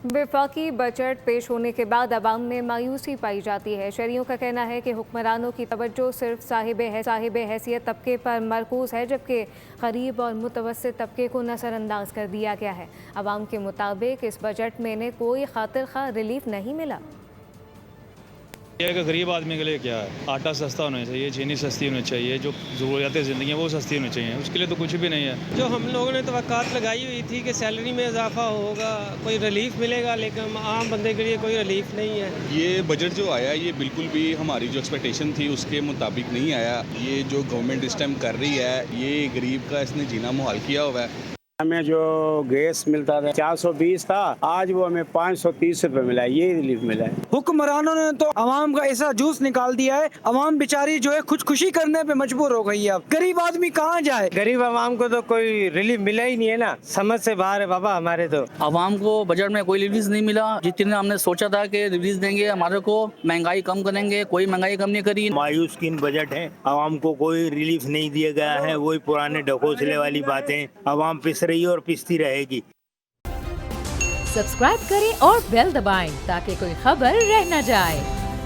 वफाकी बजट पेश होने के बाद अवाम में मायूसी पाई जाती है। शहरियों का कहना है कि हुक्मरानों की तवज्जो सिर्फ साहिब हैसियत तबके पर मरकूज है, जबकि गरीब और मुतवस्सित तबके को नज़रअंदाज कर दिया गया है। अवाम के मुताबिक इस बजट में इन्हें कोई खातिर खा रिलीफ नहीं मिला। यह कि गरीब आदमी के लिए क्या है, आटा सस्ता होना चाहिए, चीनी सस्ती होनी चाहिए, जो ज़रूरियात ज़िंदगी है वो सस्ती होनी चाहिए, उसके लिए तो कुछ भी नहीं है। जो हम लोगों ने तवक्कात लगाई हुई थी कि सैलरी में इजाफा होगा, कोई रिलीफ मिलेगा, लेकिन आम बंदे के लिए कोई रिलीफ नहीं है। ये बजट जो आया ये बिल्कुल भी हमारी जो एक्सपेक्टेशन थी उसके मुताबिक नहीं आया। ये जो गवर्नमेंट इस टाइम कर रही है ये गरीब का इसने जीना मुहाल किया हुआ है। हमें जो गैस मिलता था 420 था, आज वो हमें 530 रुपए मिला है, ये रिलीफ मिला है। हुक्मरानों ने तो अवाम का ऐसा जूस निकाल दिया है, अवाम बेचारी जो है खुदकुशी करने पे मजबूर हो गई है। अब गरीब आदमी कहाँ जाए? गरीब अवाम को तो कोई रिलीफ मिला ही नहीं है ना, समझ से बाहर है बाबा हमारे। तो अवाम को बजट में कोई रिलीफ नहीं मिला। जितने हमने सोचा था कि रिलीफ देंगे हमारे को, महंगाई कम करेंगे, कोई महंगाई कम नहीं करी। मायूस किन बजट है, अवाम को कोई रिलीफ नहीं दिया गया है। वही पुराने ढकोसले वाली बातें, अवाम पिस रही है और पिसती रहेगी। सब्सक्राइब करें और बेल दबाएं ताकि कोई खबर रह न जाए।